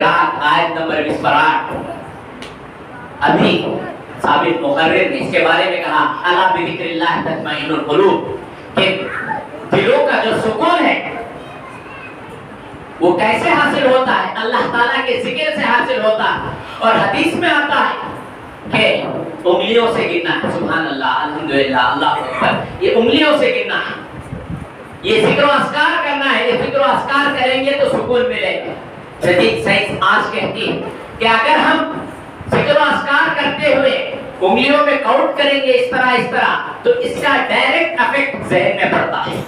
آیت نمبر 20 پر 8 ابھی ثابت مقرر نے اس کے بارے میں کہا الا بذکر اللہ تطمئن القلوب کہ دلوں کا جو سکون ہے وہ کیسے حاصل ہوتا ہے؟ اللہ تعالیٰ کے ذکر سے حاصل ہوتا ہے. اور حدیث میں آتا ہے کہ انگلیوں سے گننا ہے. سبحان اللہ الحمدللہ اللہ اکبر. یہ انگلیوں سے گننا ہے. یہ ذکر و اذکار کرنا ہے. یہ ذکر و اذکار کریں گے تو سکون ملے گا. جدید سائنس آج کہتی ہے کہ اگر ہم ذکر و اذکار کرتے ہوئے انگلیوں میں کاؤنٹ کریں گے اس طرح تو اس کا ڈائریکٹ افیکٹ ذہن میں پڑتا ہے.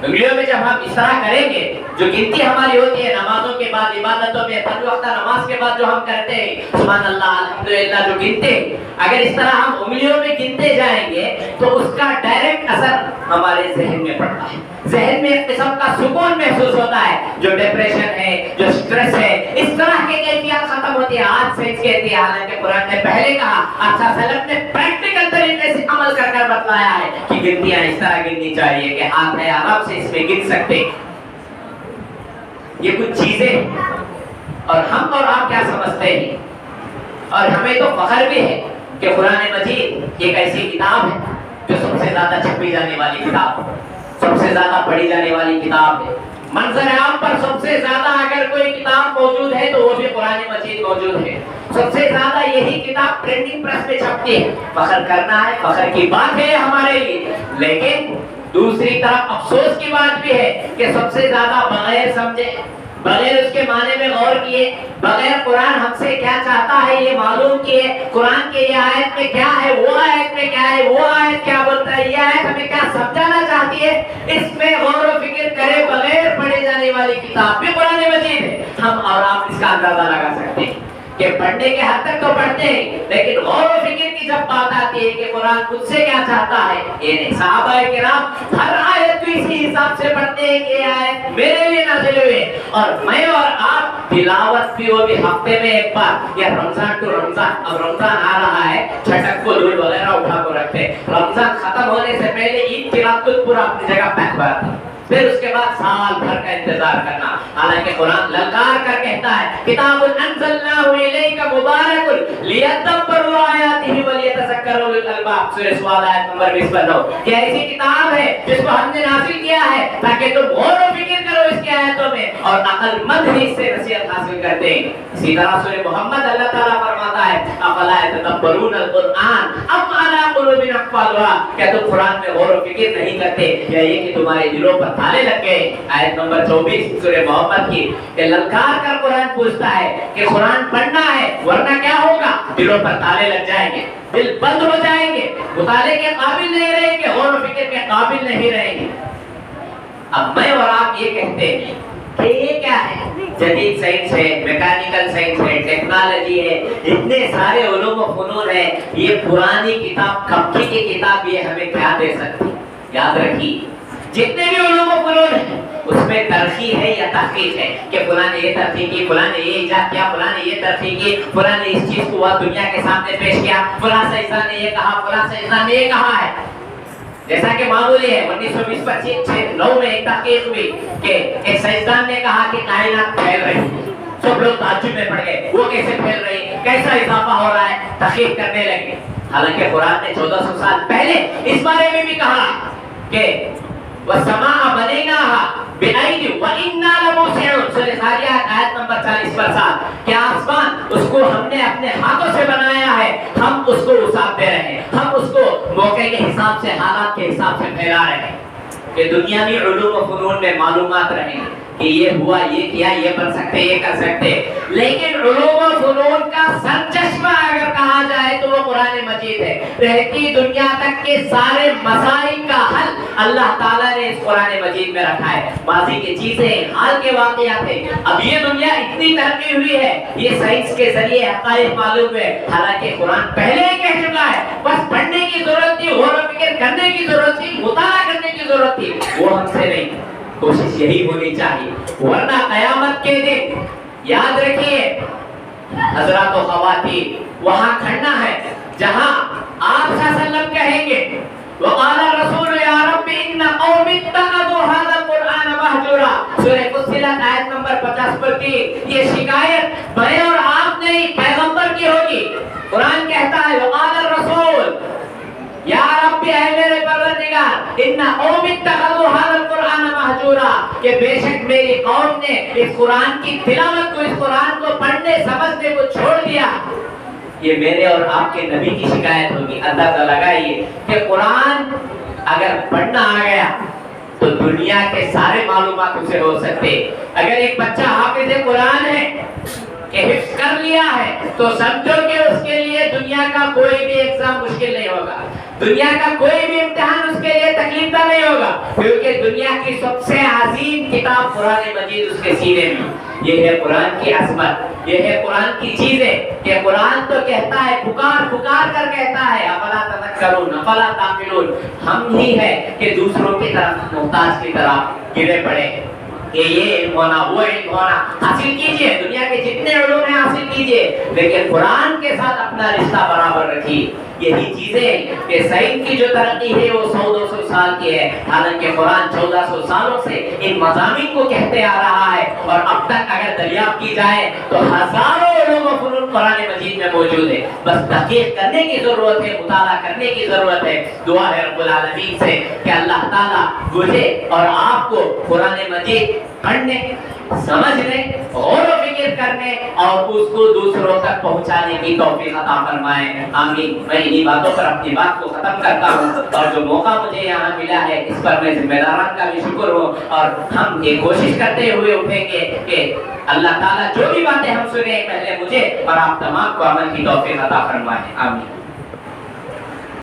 انگلیوں میں جب ہم اس طرح کریں گے جو گنتی ہماری ہوتی ہے نمازوں کے بعد عبادتوں میں پنج وقتہ نماز کے بعد جو ہم کرتے ہیں سبحان اللہ الحمدللہ جو گنتے ہیں اگر اس طرح ہم انگلیوں میں گنتے جائیں گے تو اس کا ڈائریکٹ اثر ہمارے ذہن میں پڑتا ہے. ذہن میں ایک قسم کا سکون محسوس ہوتا ہے. جو ڈپریشن ہے جو سٹریس ہے اس طرح کے کیفیات ختم ہوتی ہے. آج سائنس کہتی ہے حالانکہ قرآن نے پہلے کہا اچھا سلف نے پریکٹیکل طریقے سے عمل کر کر بتلایا ہے کہ گنتیاں اس طرح گننی چاہیے کہ ہاتھ ہے آرام سے اس میں گن سکتے. یہ کچھ چیزیں اور ہم اور آپ کیا سمجھتے ہیں اور ہمیں تو فخر بھی ہے کہ قرآن مجید ایک ایسی کتاب ہے جو سب سے زیادہ چھپی جانے والی کتاب سب سے زیادہ پڑھی جانے والی کتاب ہے. منظر عام پر سب سے زیادہ اگر کوئی کتاب موجود ہے تو وہ بھی قرآن مجید موجود ہے. سب سے زیادہ یہی کتاب پرنٹنگ پریس میں چھپتی ہے. فخر کرنا ہے فخر کی بات ہے ہمارے لیے. لیکن دوسری طرف افسوس کی بات بھی ہے کہ سب سے زیادہ بغیر سمجھے بغیر اس کے معنی میں غور کیے بغیر قرآن ہم سے کیا چاہتا ہے یہ معلوم کیے قرآن کے یہ آیت میں کیا ہے وہ آیت میں کیا ہے وہ آیت کیا بولتا ہے یہ آیت ہمیں کیا سمجھانا چاہتی ہے اس میں غور و فکر کرے بغیر پڑھے جانے والی کتاب بھی قرآن مجید ہے. ہم اور آپ اس کا اندازہ لگا سکتے ہیں کہ پڑھنے کے حد تک تو پڑھتے ہیں لیکن غور و فکر کی جب بات آتی ہے کہ قرآن خود سے کیا چاہتا ہے یہ نہیں. صحابہ کرام ہر آیت کو اسی حساب سے پڑھتے ہیں کہ یہ آیت میرے لیے نازل ہوئی اور میں اور آپ تلاوت بھی وہ بھی ہفتے میں ایک بار یا رمضان ٹو رمضان. اب رمضان آ رہا ہے چھٹک کو دودھ وغیرہ اٹھا کو رکھتے رمضان ختم ہونے سے پہلے عید کے بعد خود پورا اپنی جگہ پیک ہوا تھا. پھر اس کے بعد سال بھر کا انتظار کرنا. حالانکہ قرآن للکار کر کہتا ہے کتاب انزلناہ الیک مبارک لیدبروا آیاتہ ولیتذکروا اولو الالباب. سورہ سواد آیت نمبر 20 پر 9 کہ ایسی کتاب ہے جس کو ہم نے نازل کیا ہے تاکہ تم غور و فکر کرو اس کی آیتوں میں اور عقل مند ہی اس سے نصیحت حاصل کرتے ہیں. اسی طرح سورہ محمد اللہ تعالیٰ فرماتا ہے افلا یتدبرون القرآن ام علی قلوب اقفالها. کیا تم قرآن میں غور و فکر نہیں کرتے یا یہ کہ تمہارے دلوں پر تالے لگ گئے. آیت نمبر 24 سورہ محمد کی کہ للکار کر قرآن پوچھتا ہے کہ قرآن پڑھنا ہے ورنہ کیا ہوگا دلوں پر تالے لگ جائیں گے دل بند ہو جائیں گے مطالعے کے قابل نہیں رہیں گے غور و فکر کے قابل نہیں رہیں گے. اب میں اور آپ یہ کہتے ہیں کہ یہ کیا ہے جدید سائنس ہے میکینیکل سائنس ہے ٹیکنالوجی ہے اتنے سارے علوم و فنون ہے یہ پرانی کتاب کب کی کتاب یہ ہمیں کیا دے سکتی. یاد رکھیے جتنے بھی علوم و فنون ہیں اس میں ترقی ہے یا تحقیق ہے کہ فلاں نے یہ ترقی کی فلاں نے یہ ایجاد کیا فلاں نے یہ ترقی کی فلاں نے اس چیز کو دنیا کے سامنے پیش کیا فلاں سائنسدان نے یہ کہا فلاں سائنسدان نے یہ کہا ہے. جیسا کہ معمولی ہے 1920-25 میں ایک تحقیق ہوئی کہ ایک سائنسدان نے کہا کہ کائنات پھیل رہی ہے. سب لوگ تعجب میں پڑ گئے وہ کیسے پھیل رہی ہے کیسا اضافہ ہو رہا ہے تحقیق کرنے لگے. حالانکہ قرآن نے 1400 سال پہلے اس بارے میں بھی کہا کہ وَالسَّمَاءَ بَنَيْنَاهَا بِأَيْدٍ وَإِنَّا لَمُوسِعُونَ. سورہ زاریات آیت نمبر 40 پر 7 کہ آسمان اس کو ہم نے اپنے ہاتھوں سے بنایا ہے ہم اس کو وسعت دے رہے ہیں ہم اس کو موقع کے حساب سے حالات کے حساب سے پھیلا رہے ہیں کہ دنیاوی علوم و فنون میں معلومات رہیں کہ یہ ہوا یہ کیا یہ بن سکتے یہ کر سکتے لیکن علوم و فنون کا سرچشمہ اگر کہا جائے تو وہ قرآن مجید ہے. رہتی دنیا تک کے سارے مسائل کا حل اللہ تعالیٰ نے اس قرآن مجید میں رکھا ہے. ماضی کی چیزیں حال کے واقعات ہیں. اب یہ دنیا اتنی ترقی ہوئی ہے یہ سائنس کے ذریعے حقائق معلوم ہے حالانکہ قرآن پہلے ہی کہہ چکا ہے بس پڑھنے کی ضرورت تھی غور و فکر کرنے کی ضرورت تھی مطالعہ کرنے کی ضرورت تھی وہ ہم سے نہیں. کوشش یہی ہونی چاہیے ورنہ قیامت کے دن یاد رکھیے حضرات و خواتین وہاں کھڑنا ہے جہاں آپ صلی اللہ علیہ وسلم کہیں گے وقال الرسول یا رب ان قوم اتخذوا هذا القرآن مهجورا. سورہ فصلت آیت نمبر 50 پر 3، یہ شکایت میں اور آپ نہیں پیغمبر کی ہوگی۔ قرآن کہتا ہے وقال الرسول یا رب، اے میرے پروردگار، ان قوم اتخذوا هذا القرآن مہجورا، کہ بے شک میری قوم نے اس قرآن کی تلاوت کو، اس قرآن کو پڑھنے سمجھنے کو چھوڑ دیا۔ یہ میرے اور آپ کے نبی کی شکایت ہوگی۔ اندازہ لگائیے کہ قرآن اگر پڑھنا آ گیا تو دنیا کے سارے معلومات اسے ہو سکتے۔ اگر ایک بچہ حافظ قرآن ہے کہ حفظ کر لیا ہے تو سمجھو کہ اس کے لیے دنیا کا کوئی بھی ایگزام مشکل نہیں ہوگا، دنیا کا کوئی بھی امتحان اس کے لیے تکلیف دہ نہیں ہوگا، کیونکہ دنیا کی سب سے عظیم کتاب قرآن مجید اس کے سینے میں۔ یہ ہے قرآن کی عظمت، یہ ہے قرآن کی چیزیں کہ قرآن تو کہتا ہے، پکار پکار کر کہتا ہے افلا تذکرون افلا تعقلون، ہم ہی ہے کہ دوسروں کی طرف محتاج کی طرف گرے پڑے کہ یہ علم ہونا وہ علم ہونا حاصل کیجئے، دنیا کے جتنے علوم ہیں حاصل کیجئے، لیکن قرآن کے ساتھ اپنا رشتہ برابر رکھیے۔ یہی چیزیں کہ سائنس کی جو ترقی ہے وہ 100-200 سال کی ہے، حالانکہ قرآن 1400 سالوں سے ان مضامین کو کہتے آ رہا ہے، اور اب تک اگر دریافت کی جائے تو ہزاروں علوم و فنون قرآن مجید میں موجود ہے، بس تحقیق کرنے کی ضرورت ہے، مطالعہ کرنے کی ضرورت ہے۔ دعا ہے رب العالمین سے کہ اللہ تعالیٰ مجھے اور آپ کو قرآن مجید پڑھنے، سمجھنے، غور و فکر کرنے اور اس کو دوسروں تک پہنچانے کی توفیق عطا فرمائے، آمین۔ میں انہی باتوں پر اپنی بات کو ختم کرتا ہوں، اور جو موقع مجھے یہاں ملا ہے اس پر میں ذمہ داران کا بھی شکر ہوں، اور ہم یہ کوشش کرتے ہوئے اٹھیں گے کہ اللہ تعالیٰ جو بھی باتیں ہم سنے پہلے مجھے اور آپ تمام کو عمل کی توفیق عطا فرمائے، آمین۔